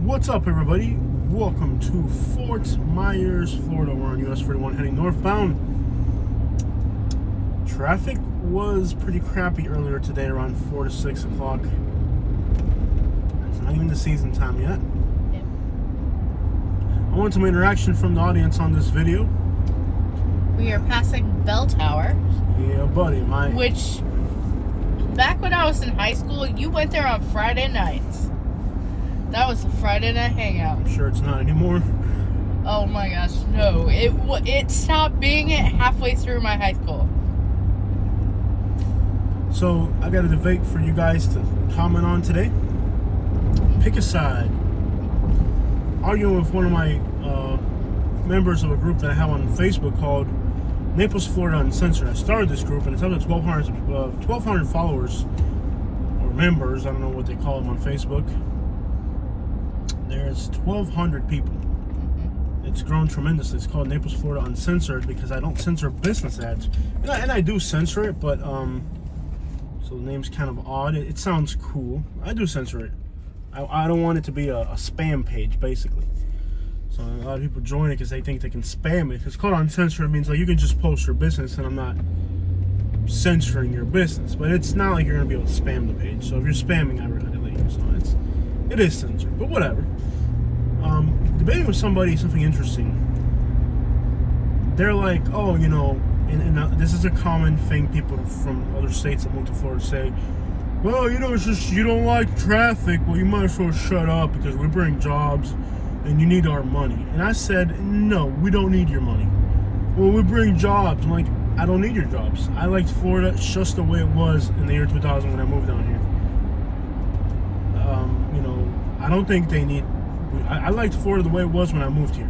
What's up, everybody? Welcome to Fort Myers, Florida. We're on US 41 heading northbound. Traffic was pretty crappy earlier today around 4 to 6 o'clock. It's not even the season time yet. Yep. I want some interaction from the audience on this video. We are passing Bell Tower, Yeah, buddy. which back when I was in high school, you went there on Friday nights. That was a Friday night hangout. I'm sure it's not anymore. Oh my gosh, no. It stopped being it halfway through my high school. So, I got a debate for you guys to comment on today. Pick a side. Arguing with one of my members of a group that I have on Facebook called Naples, Florida Uncensored. I started this group and it's up to 1,200 followers or members. I don't know what they call them on Facebook. There's 1,200 people. It's grown tremendously. It's called Naples, Florida Uncensored because I don't censor business ads. And I do censor it, but so the name's kind of odd. It sounds cool. I do censor it. I don't want it to be a spam page, basically. So a lot of people join it because they think they can spam it. It's called uncensored. It means like you can just post your business and I'm not censoring your business. But it's not like you're going to be able to spam the page. So if you're spamming, I really delete you. So it is censored. But whatever. Debating with somebody something interesting. They're like, oh, you know, and this is a common thing people from other states that move to Florida say. Well, you know, it's just you don't like traffic. Well, you might as well shut up because we bring jobs and you need our money. And I said, no, we don't need your money. Well, we bring jobs. I'm like, I don't need your jobs. I liked Florida just the way it was in the year 2000 when I moved down here. You know, I don't think they need... I liked Florida the way it was when I moved here.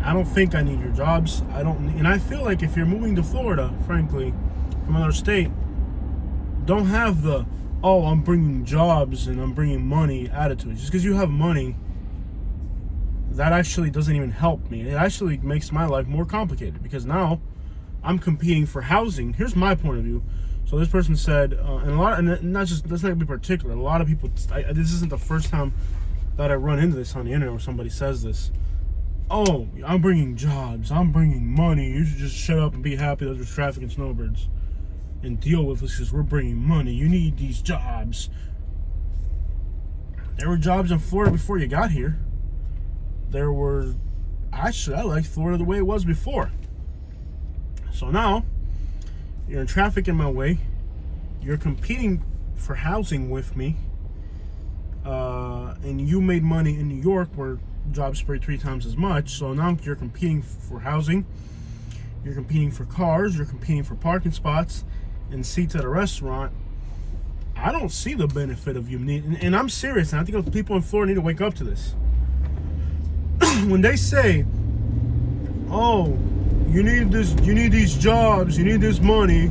I don't think I need your jobs. And I feel like if you're moving to Florida, frankly, from another state, don't have the, oh, I'm bringing jobs and I'm bringing money attitude. Just because you have money, that actually doesn't even help me. It actually makes my life more complicated because now I'm competing for housing. Here's my point of view. So this person said, and not just, let's not be particular. A lot of people, this isn't the first time that I run into this on the internet where somebody says this. Oh, I'm bringing jobs. I'm bringing money. You should just shut up and be happy that there's traffic and snowbirds and deal with this because we're bringing money. You need these jobs. There were jobs in Florida before you got here. There were... Actually, I liked Florida the way it was before. So now, you're in traffic in my way. You're competing for housing with me. And you made money in New York where jobs pay 3 times as much. So now you're competing for housing. You're competing for cars. You're competing for parking spots and seats at a restaurant. I don't see the benefit of you need, and I'm serious. And I think people in Florida need to wake up to this. When they say, "Oh, you need this, you need these jobs, you need this money,"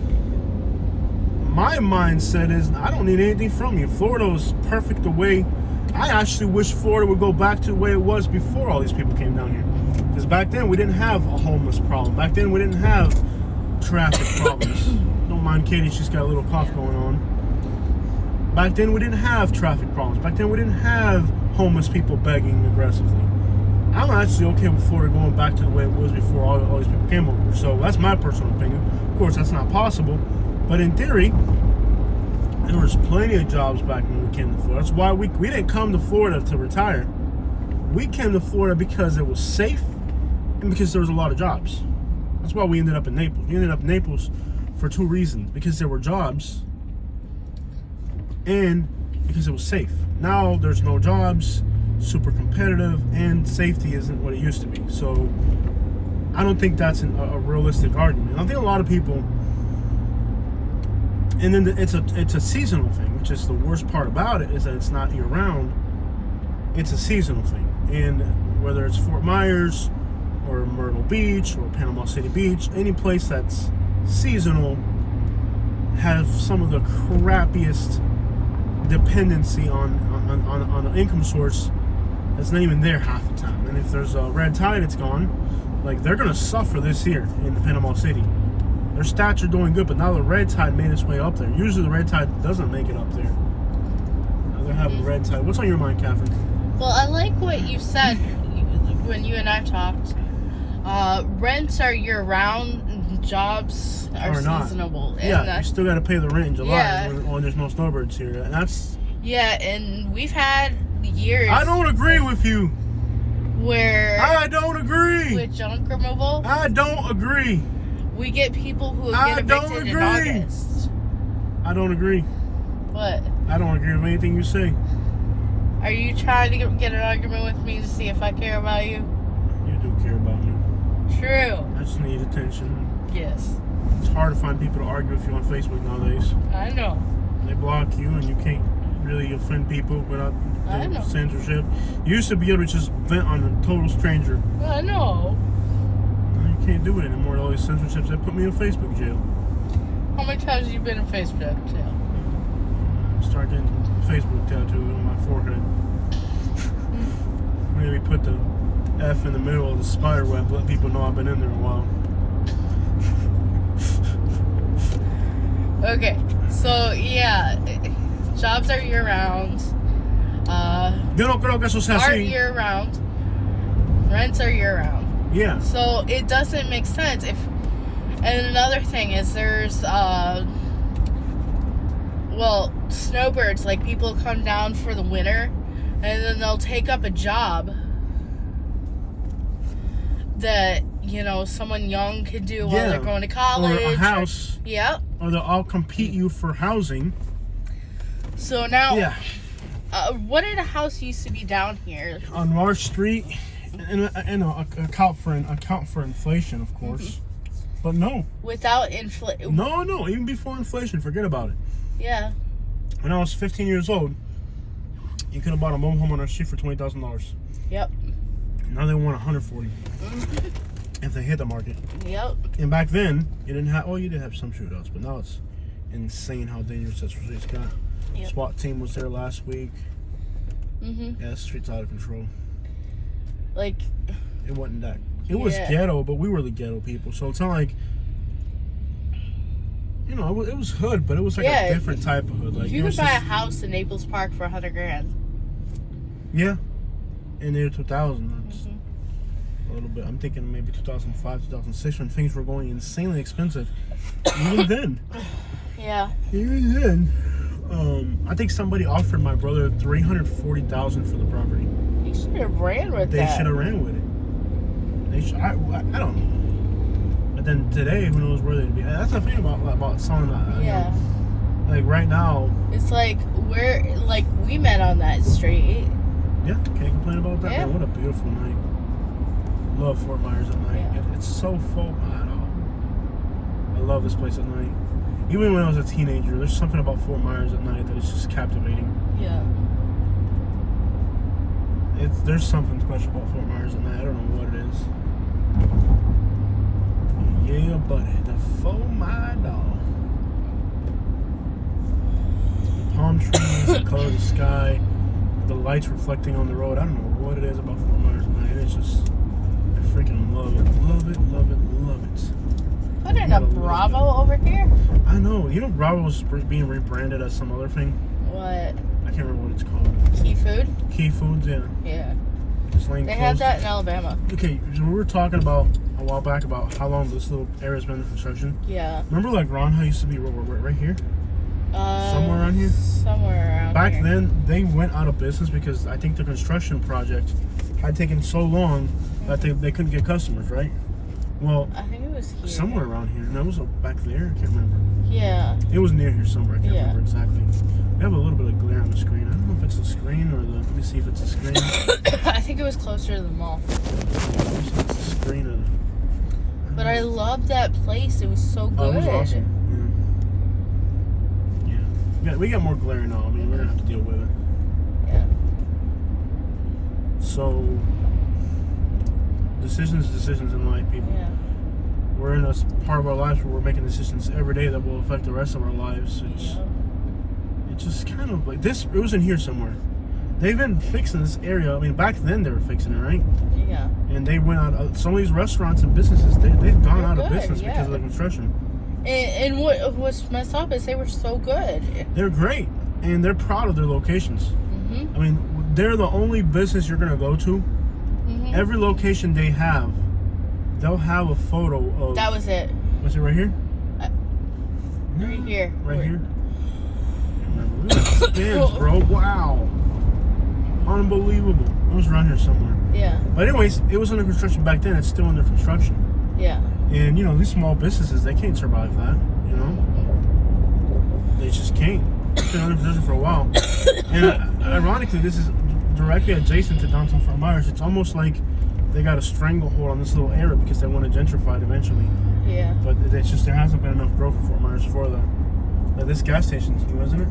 my mindset is, I don't need anything from you. Florida was perfect the way. I actually wish Florida would go back to the way it was before all these people came down here. Because back then we didn't have a homeless problem. Back then we didn't have traffic problems. Don't mind Katie, she's got a little cough going on. Back then we didn't have traffic problems. Back then we didn't have homeless people begging aggressively. I'm actually okay with Florida going back to the way it was before all these people came over. So that's my personal opinion. Of course, that's not possible. But in theory, there was plenty of jobs back when we came to Florida. That's why we didn't come to Florida to retire. We came to Florida because it was safe and because there was a lot of jobs. That's why we ended up in Naples. We ended up in Naples for 2 reasons. Because there were jobs and because it was safe. Now there's no jobs, super competitive, and safety isn't what it used to be. So I don't think that's a realistic argument. I think a lot of people... And then it's a seasonal thing, which is the worst part about it, is that it's not year-round. It's a seasonal thing. And whether it's Fort Myers or Myrtle Beach or Panama City Beach, any place that's seasonal has some of the crappiest dependency on an income source that's not even there half the time. And if there's a red tide, it's gone. Like, they're going to suffer this year in Panama City. Their stats are doing good, but now the red tide made its way up there. Usually the red tide doesn't make it up there. Now they're having red tide. What's on your mind, Catherine? Well, I like what you said when you and I talked. Rents are year-round, jobs are not. seasonable. And Yeah, you still got to pay the rent in July Yeah. when there's no snowbirds here. And that's... Yeah, and we've had years... I don't agree with you. Where... I don't agree. With junk removal... I don't agree. We get people who I get don't evicted in agree. August. I don't agree. What? I don't agree with anything you say. Are you trying to get an argument with me to see if I care about you? You do care about me. True. I just need attention. Yes. It's hard to find people to argue with you on Facebook nowadays. I know. They block you and you can't really offend people without I know. censorship. You used to be able to just vent on a total stranger. I know. Now you can't do it anymore. All these censorships, they put me in Facebook jail. How many times have you been in Facebook jail? Start getting Facebook tattooed on my forehead. Maybe put the F in the middle of the spider web, let people know I've been in there a while. Okay, so yeah, jobs are year round. Yo no creo que eso sea Art así. year round. Rents are year round. Yeah. So it doesn't make sense if. And another thing is there's well, snowbirds, like people come down for the winter and then they'll take up a job that, you know, someone young could do while they're going to college. Or a house. Yep. Or they'll all compete you for housing. So now, Yeah. what did a house used to be down here? On Marsh Street, and account for inflation, of course. But no. Without inflation. No, even before inflation, forget about it. Yeah. When I was 15 years old, you could have bought a mobile home on our street for $20,000. Yep. Now they want 140 if they hit the market. Yep. And back then, you didn't have. Well, you did have some shootouts, but now it's insane how dangerous that street's got. Yep. SWAT team was there last week. Mhm. Yeah, the street's out of control. Like. It wasn't that. It was ghetto, but we were the ghetto people, so it's not like. You know, it was hood, but it was like a different type of hood. Like you could buy a house in Naples Park for $100,000. Yeah, in the year 2000. That's a little bit. I'm thinking maybe 2005, 2006, when things were going insanely expensive. Even then. Yeah. Even then. I think somebody offered my brother $340,000 for the property. He should have ran with They that. should have ran with it. They should. I don't know. But then today, who knows where they'd be? That's the thing about selling that. Yeah. Like right now. It's like we met on that street. Yeah, can't complain about that. Yeah. Man, what a beautiful night. Love Fort Myers at night. Yeah. It's so full. I love this place at night. Even when I was a teenager, there's something about Fort Myers at night that is just captivating. Yeah. There's something special about Fort Myers at night. I don't know what it is. Yeah, buddy, the Fort Myers dog. The palm trees, the color of the sky, the lights reflecting on the road. I don't know what it is about Fort Myers at night. It's just, I freaking love it. Love it, love it, love it. Put in a Bravo over here. I know. You know, Bravo was being rebranded as some other thing. What? I can't remember what it's called. Key Food? Key Foods, yeah. Yeah. Just laying They close. had that in Alabama. Okay, so we were talking about a while back about how long this little area's been in construction. Yeah. Remember, like Ron High used to be right here, somewhere around here. Somewhere around Back here. then, they went out of business because I think the construction project had taken so long that they couldn't get customers, right? Well, I think it was here. somewhere around here. No, it was back there. I can't remember. Yeah. It was near here somewhere. I can't remember exactly. We have a little bit of glare on the screen. I don't know if it's the screen or the. Let me see if it's the screen. I think it was closer to the mall. It's the screen of. But I loved that place. It was so good. Oh, it was awesome. Yeah. We got more glare now. I mean, we're gonna have to deal with it. Yeah. So, decisions in life, people. Yeah. We're in a part of our lives where we're making decisions every day that will affect the rest of our lives. It's just kind of like this. It was in here somewhere. They've been fixing this area. I mean, back then they were fixing it, right? Yeah. And they went out. Some of these restaurants and businesses, they've gone out of business yeah. because of the construction. And what's messed up is they were so good. They're great, and they're proud of their locations. Mm-hmm. I mean, they're the only business you're gonna go to. Every location they have, they'll have a photo of. That was it. Was it right here? Right here. Right here. Look at the scans, bro. Wow. Unbelievable. It was around here somewhere. Yeah. But anyways, it was under construction back then. It's still under construction. Yeah. And, you know, these small businesses, they can't survive that, you know? They just can't. It's been under construction for a while. And ironically, this is directly adjacent to downtown Fort Myers. It's almost like they got a stranglehold on this little area because they want to gentrify it eventually. Yeah. But it's just there hasn't been enough growth in Fort Myers for that. Like this gas station's new, isn't it?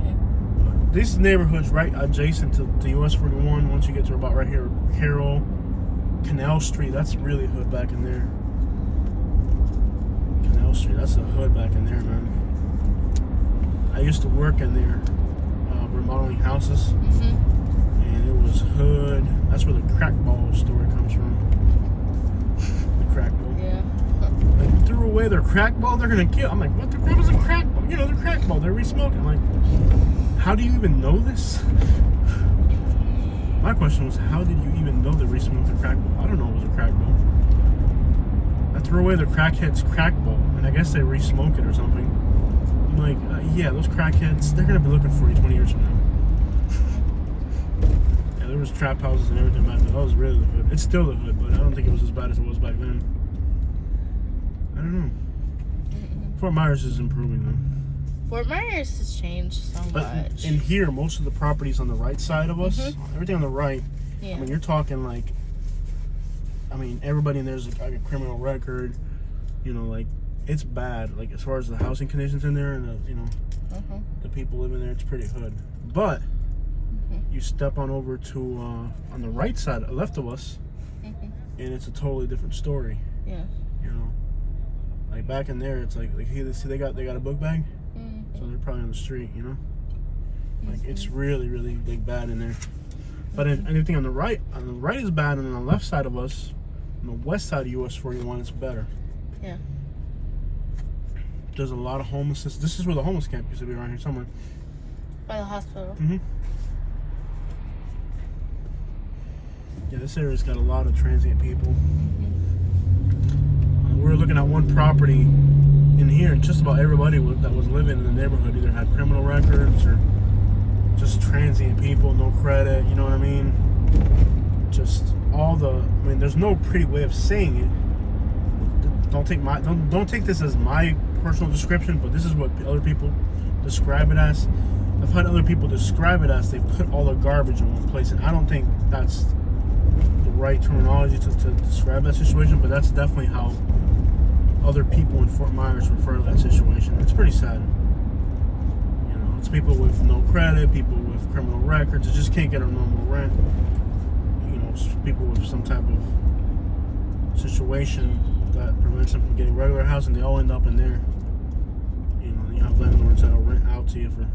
Yeah. These neighborhoods right adjacent to US 41, once you get to about right here, Carroll, Canal Street, that's really hood back in there. Canal Street, that's a hood back in there, man. I used to work in there, remodeling houses, and it was hood. That's where the crack ball story comes from. The crack ball. Yeah. Like, threw away their crack ball, they're gonna kill. I'm like, what the crap is a crack ball? You know, they're crack ball, they're re-smoking. I'm like, how do you even know this? My question was, how did you even know they re-smoked their crack ball? I don't know it was a crack ball. I threw away their crackheads' crack ball, and I guess they re-smoke it or something. I'm like, yeah, those crackheads, they're gonna be looking for you 20 years from now. Yeah, there was trap houses and everything back then. That was really the hood. It's still the hood, but I don't think it was as bad as it was back then. I don't know. Fort Myers is improving though. Fort Myers has changed so much. In here, most of the properties on the right side of us, everything on the right, Yeah. I mean, you're talking like, everybody in there's like a criminal record, you know, like, it's bad, like, as far as the housing conditions in there and, the, you know, the people living there, it's pretty hood. But, you step on over to, on the right side, left of us, and it's a totally different story. Yeah. You know, like, back in there, it's like hey, see, they got a book bag, so they're probably on the street, you know? Like, it's really, really big bad in there. But anything on the right is bad, and then on the left side of us, on the west side of US 41, it's better. Yeah. There's a lot of homelessness. This is where the homeless camp used to be, around here somewhere. By the hospital. Yeah, this area's got a lot of transient people. We're looking at one property in here, and just about everybody that was living in the neighborhood either had criminal records or just transient people, no credit, you know what I mean? Just all there's no pretty way of saying it. Don't take this as my personal description, but this is what other people describe it as. I've had other people describe it as they put all the garbage in one place, and I don't think that's the right terminology to describe that situation, but that's definitely how other people in Fort Myers refer to that situation. It's pretty sad. You know, it's people with no credit, people with criminal records that just can't get a normal rent. You know, people with some type of situation that prevents them from getting regular housing, they all end up in there. You know, you have landlords that'll rent out to you for,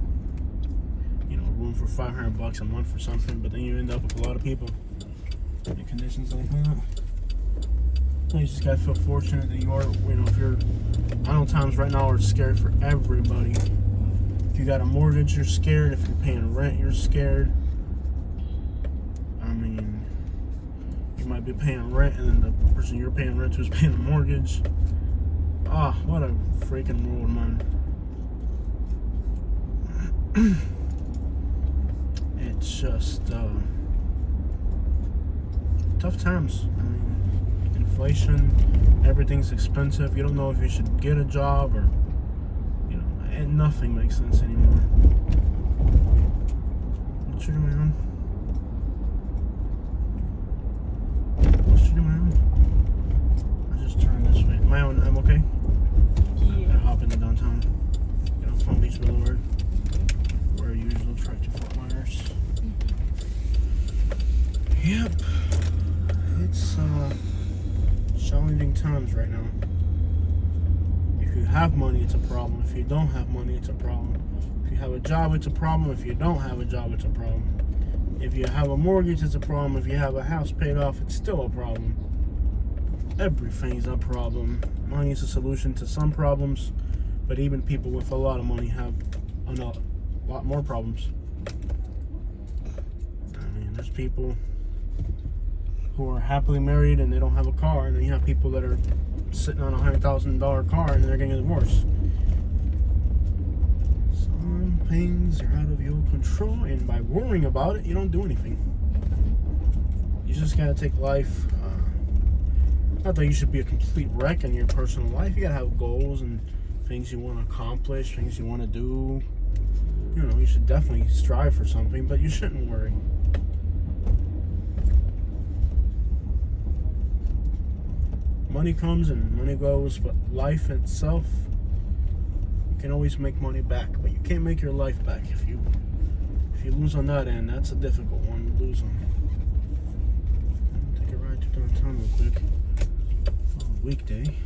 you know, a room for $500 a month or something, but then you end up with a lot of people in conditions like that. So you just gotta feel fortunate that you are, you know, if you're, I know times right now are scary for everybody. If you got a mortgage, you're scared. If you're paying rent, you're scared. I mean, you might be paying rent and then the person you're paying rent to is paying a mortgage. Ah, what a freaking world, man. It's just tough times. I mean, inflation, everything's expensive. You don't know if you should get a job or, you know, and nothing makes sense anymore. What you doing, man? I just turned this way. I'm okay? Yeah. Gotta hop into downtown. Get on Palm Beach Boulevard. Where usual trek to Fort Myers. Yep. It's challenging times right now. If you have money, it's a problem. If you don't have money, it's a problem. If you have a job, it's a problem. If you don't have a job, it's a problem. If you have a mortgage, it's a problem. If you have a house paid off, it's still a problem. Everything's a problem. Money is a solution to some problems, but even people with a lot of money have a lot more problems. I mean, there's people who are happily married and they don't have a car, and then you have people that are sitting on a $100,000 car and they're getting a divorce. Some things are out of your control, and by worrying about it, you don't do anything. You just gotta take life. Not that you should be a complete wreck in your personal life. You gotta have goals and things you want to accomplish, things you want to do. You know, you should definitely strive for something, but you shouldn't worry. Money comes and money goes, but life itself, you can always make money back, but you can't make your life back. If you lose on that end, that's a difficult one to lose on. Take a ride to downtown real quick. Weekday.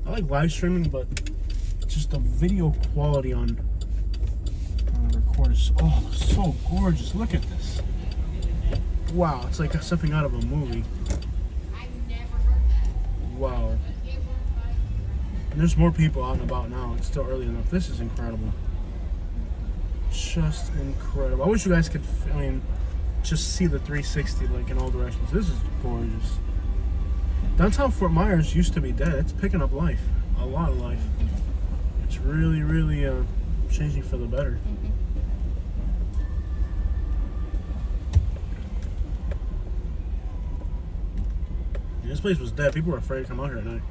I like live streaming, but just the video quality on the record is so gorgeous. Look at this. Wow, it's like something out of a movie. Wow. And there's more people out and about now. It's still early enough. This is incredible. Just incredible. I wish you guys could, just see the 360 like in all directions. This is gorgeous. Downtown Fort Myers used to be dead. It's picking up life, a lot of life. It's really, really changing for the better. Yeah, this place was dead. People were afraid to come out here at night.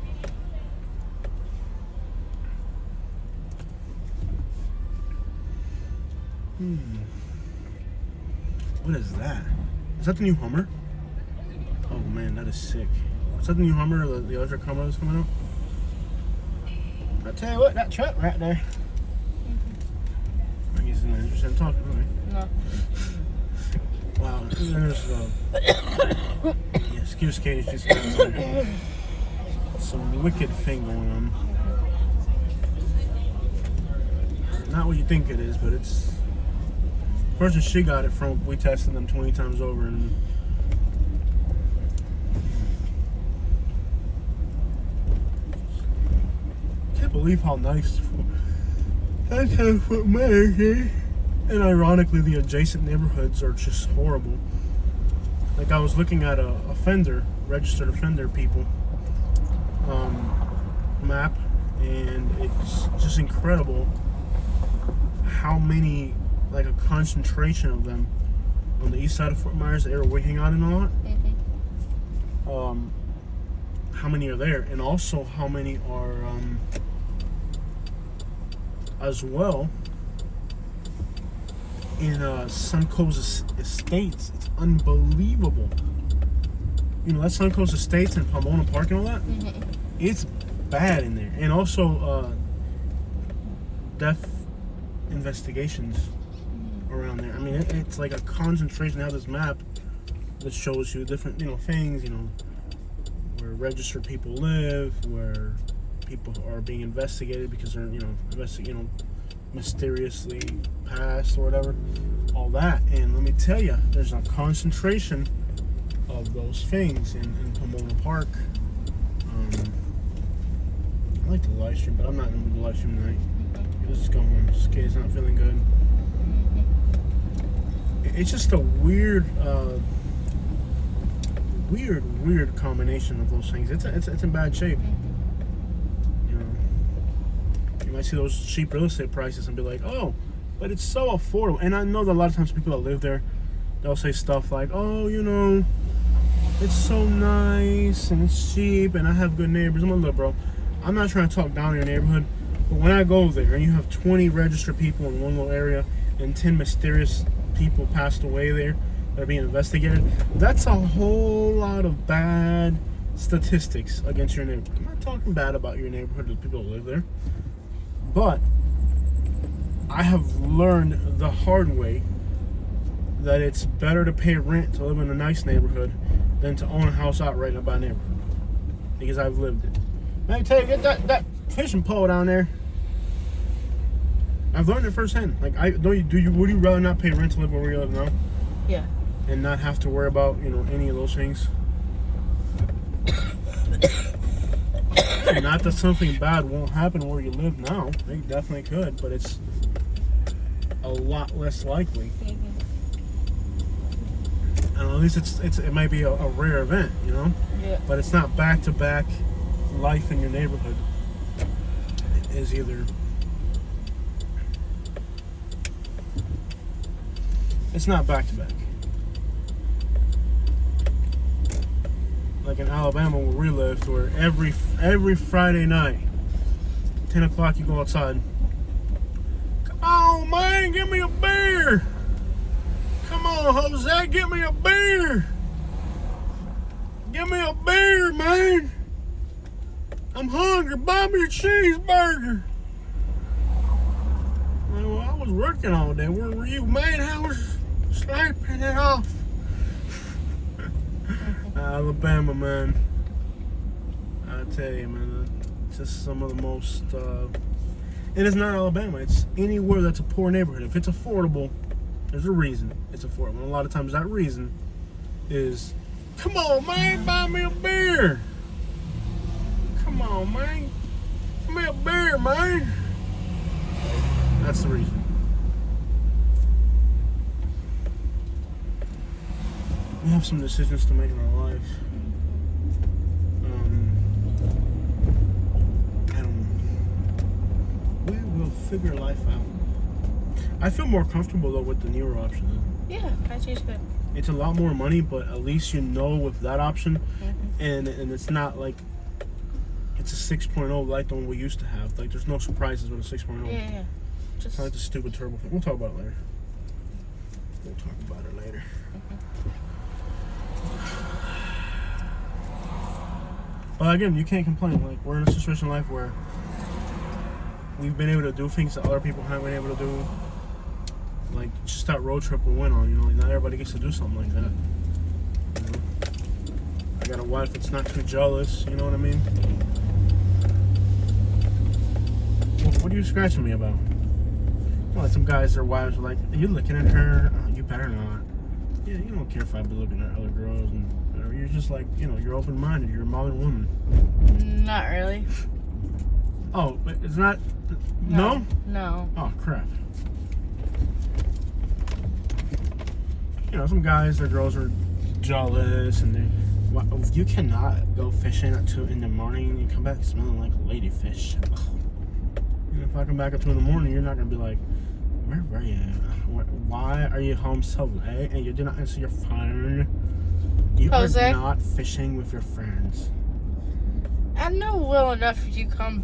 What is that? Is that the new Hummer? Oh man, that is sick. Is that the new Hummer, the electric Hummer that's coming out? I tell you what, that truck right there. I guess he's not interested in talking, right? No. Wow, there's yeah, excuse Katie, she's got some wicked thing going on. Not what you think it is, but it's the person she got it from. We tested them 20 times over, and believe how nice downtown Fort Myers is. And ironically, the adjacent neighborhoods are just horrible. Like, I was looking at a offender, registered offender people map, and it's just incredible how many, like a concentration of them on the east side of Fort Myers that they were working on and a lot. How many are there, and also how many are as well in Suncoast Estates. It's unbelievable. You know, that Suncoast Estates and Pomona Park and all that. It's bad in there, and also death investigations around there. I mean, it's like a concentration. They have this map that shows you different, things, where registered people live, where people are being investigated because they're, mysteriously passed or whatever, all that. And let me tell you, there's a concentration of those things in Pomona Park. I like to live stream, but I'm not going to do the live stream tonight. Let's just go home. This kid's not feeling good. It's just a weird combination of those things. It's in bad shape. You might see those cheap real estate prices and be like, oh, but it's so affordable. And I know that a lot of times people that live there, they'll say stuff like, oh, it's so nice and it's cheap and I have good neighbors. I'm like, look, bro, I'm not trying to talk down to your neighborhood, but when I go there and you have 20 registered people in one little area and 10 mysterious people passed away there that are being investigated, that's a whole lot of bad statistics against your neighborhood. I'm not talking bad about your neighborhood, the people that live there. But I have learned the hard way that it's better to pay rent to live in a nice neighborhood than to own a house outright in a bad neighborhood. Because I've lived it. Man, I tell you, get that fishing pole down there. I've learned it firsthand. Like, would you rather not pay rent to live where you live now? Yeah. And not have to worry about, any of those things? Not that something bad won't happen where you live now. It definitely could, but it's a lot less likely. And at least it might be a rare event, you know? Yeah. But it's not back-to-back life in your neighborhood. It is either... It's not back-to-back. Like in Alabama where we lived, where every Friday night, 10 o'clock you go outside. Come on, man, give me a beer. Come on, Jose, give me a beer. Give me a beer, man. I'm hungry. Buy me a cheeseburger. Well, I was working all day. Where were you, man? I was sleeping it off. Alabama, man. I tell you, man. Just some of the most. It is not Alabama. It's anywhere that's a poor neighborhood. If it's affordable, there's a reason it's affordable. And a lot of times that reason is, come on, man, buy me a beer. Come on, man. Give me a beer, man. That's the reason. We have some decisions to make in our life. And we will figure life out. I feel more comfortable though with the newer option. Yeah, I choose good. It's a lot more money, but at least you know with that option, and it's not like it's a 6.0 like the one we used to have. Like there's no surprises with a 6.0. Yeah. Just It's not like the stupid turbo thing. We'll talk about it later. But again, you can't complain. Like we're in a situation in life where we've been able to do things that other people haven't been able to do. Like just that road trip we went on, you know, like, not everybody gets to do something like that. You know? I got a wife that's not too jealous, you know what I mean? What are you scratching me about? Well, some guys, their wives are like, are you looking at her? Oh, you better not. Yeah, you don't care if I've been looking at other girls and whatever. You're just like, you know, you're open-minded. You're a modern woman. not really. Oh, but it's not... No? No. Oh, crap. You know, some guys, their girls are jealous and they... You cannot go fishing at 2 in the morning and come back smelling like ladyfish. And if I come back at 2 in the morning, you're not going to be like, where were you? Why are you home so late and you did not answer your phone? You Jose? are not fishing with your friends. I know well enough if you come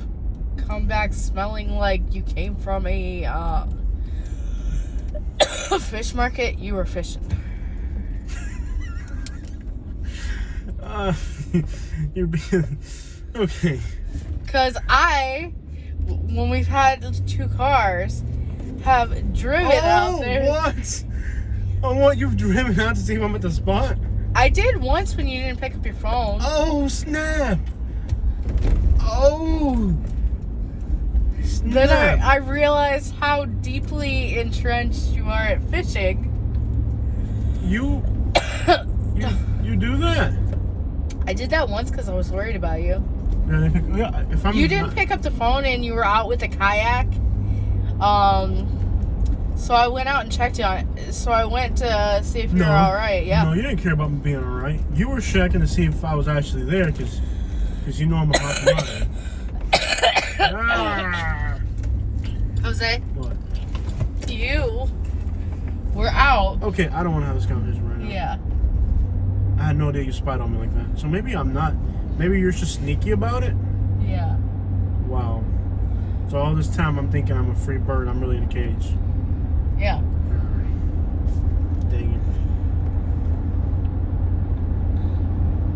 back smelling like you came from a fish market, you were fishing. You're being... Okay. Because when we've had 2 cars, have driven out there. What? On what you've driven out to see if I'm at the spot? I did once when you didn't pick up your phone. Oh, snap. Oh. Snap. Then I realized how deeply entrenched you are at fishing. You do that? I did that once because I was worried about you. Yeah, if I'm You didn't pick up the phone and you were out with a kayak. So I went out and checked you on it. So I went to see if you were alright. Yeah. No, you didn't care about me being alright. You were checking to see if I was actually there because you know I'm a hot water. Jose, What? you were out. Okay, I don't want to have this conversation right now. Yeah. I had no idea you spied on me like that. So maybe I'm not. Maybe you're just sneaky about it. Yeah. Wow. So all this time I'm thinking I'm a free bird. I'm really in a cage. Yeah. Dang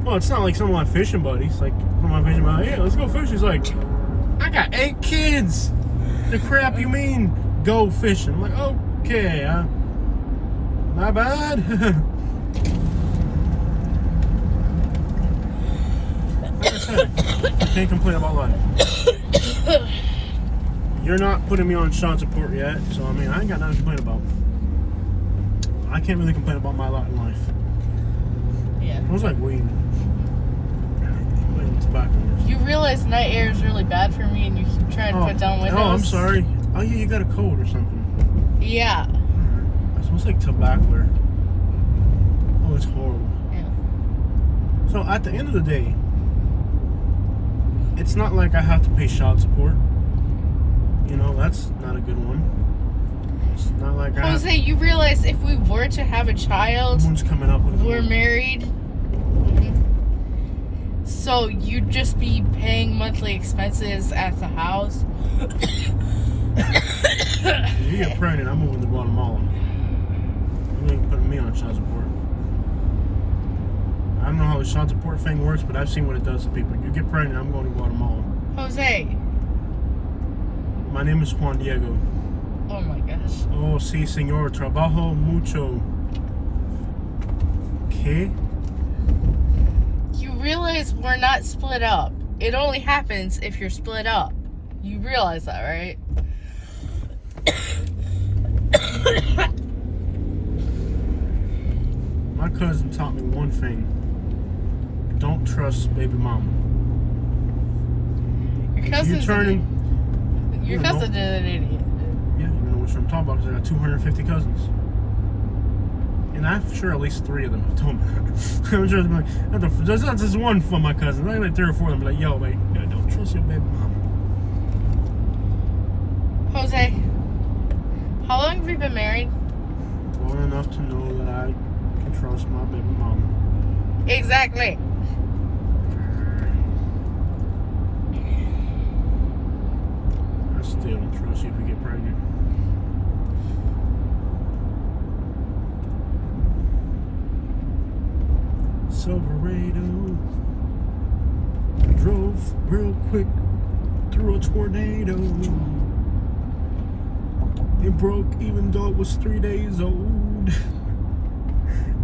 it. Well, it's not like some of my fishing buddies. Like, some of my fishing buddies, yeah, let's go fishing. He's like, I got 8 kids. The crap you mean, go fishing? I'm like, okay, my bad. Like I said, I can't complain about life. You're not putting me on child support yet, so I mean, I ain't got nothing to complain about. I can't really complain about my lot in life. Yeah. It was like weed. Tobacco. You realize night air is really bad for me and you keep trying to put down windows. Oh, I'm sorry. Oh, yeah, you got a cold or something. Yeah. It smells like tobacco. Oh, it's horrible. Yeah. So at the end of the day, it's not like I have to pay child support. You know, that's not a good one. It's not like Jose, you realize if we were to have a child, someone's coming up with we're married, so you'd just be paying monthly expenses at the house. If you get pregnant, I'm moving to Guatemala. You ain't putting me on child support. I don't know how the child support thing works, but I've seen what it does to people. You get pregnant, I'm going to Guatemala. Jose. My name is Juan Diego. Oh my gosh. Oh, sí, señor. Trabajo mucho. ¿Qué? You realize we're not split up. It only happens if you're split up. You realize that, right? My cousin taught me one thing. Don't trust baby mama. Your cousin's Your cousin is an idiot. Yeah, you know what I'm talking about, because I got 250 cousins. And I'm sure at least 3 of them have told me that. I'm sure there's not just one from my cousins. I like 3 or 4 of them be like, yo, mate, don't trust your baby mama. Jose, how long have you been married? Long enough to know that I can trust my baby mama. Exactly. I still don't trust you if you get pregnant. Silverado drove real quick through a tornado. It broke even though it was 3 days old.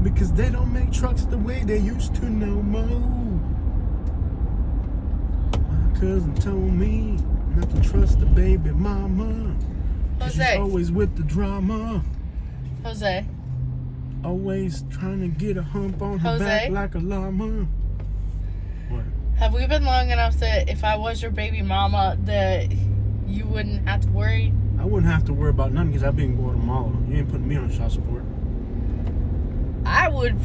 Because they don't make trucks the way they used to no more. My cousin told me not to trust the baby mama. She's Jose. always with the drama. Jose. Always trying to get a hump on her Jose? back like a llama. What? Have we been long enough that if I was your baby mama, that you wouldn't have to worry? I wouldn't have to worry about nothing because I'd be in Guatemala. You ain't putting me on child support. I would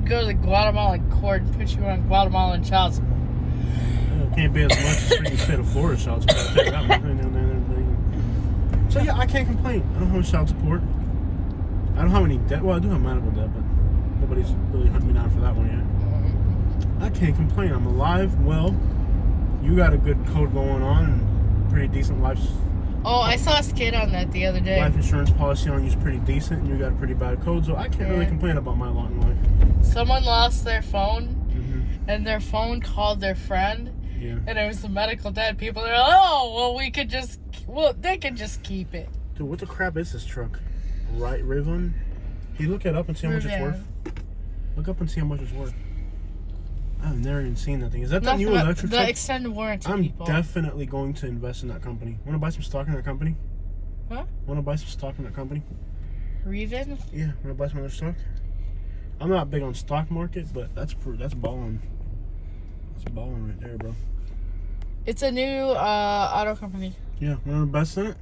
go to the Guatemalan court and put you on Guatemalan child support. It can't be as much as freaking state of Florida child support. I'll tell you that much. So yeah, I can't complain. I don't have child support. I don't have any debt. Well, I do have medical debt, but nobody's really hunting me down for that one yet. I can't complain. I'm alive, well. You got a good code going on and pretty decent life. Oh, I saw a skit on that the other day. Life insurance policy on you is pretty decent, and you got a pretty bad code, so I can't really complain about my lot in life. Someone lost their phone, and their phone called their friend, and it was the medical debt. People are like, oh, well, they can just keep it. Dude, what the crap is this truck? Right, Rivian? Can you look it up and see how much it's worth? Look up and see how much it's worth. I've never even seen that thing. Is that the new electric truck? The extended warranty, I'm people. definitely going to invest in that company. Want to buy some stock in that company? Huh? Want to buy some stock in that company? Rivian? Yeah, want to buy some other stock? I'm not big on stock market, but that's balling. That's balling right there, bro. It's a new auto company. Yeah, want to invest in it?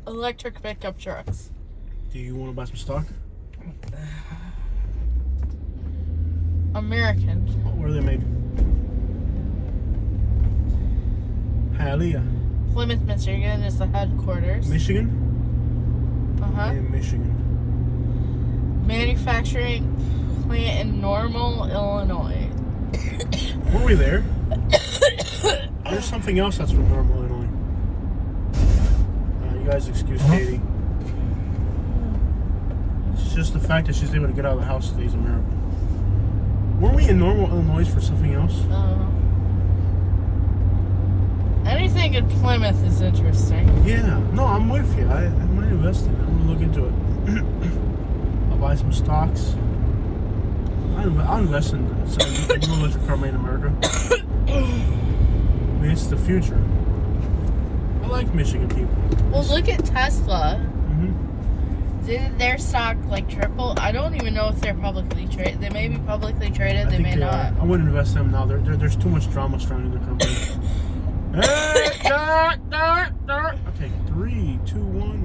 Electric pickup trucks. Do you want to buy some stock? American. Where are they made? Hialeah. Plymouth, Michigan is the headquarters. Michigan? In Michigan. Manufacturing plant in Normal, Illinois. Were we there? There's something else that's from Normal, Illinois. You guys excuse Katie. It's just the fact that she's able to get out of the house today's a miracle. Weren't we in Normal, Illinois for something else? Anything in Plymouth is interesting. Yeah. No, I'm with you. I might invest in it. I'm going to look into it. I'll buy some stocks. I'll invest in some new electric car made in America. I mean, it's the future. I like Michigan people. Well, look at Tesla. Didn't their stock like triple? I don't even know if they're publicly traded. They may be publicly traded. They may not. I wouldn't invest in them now. There's too much drama surrounding the company. Hey, I'll take 3, 2. 2, 1.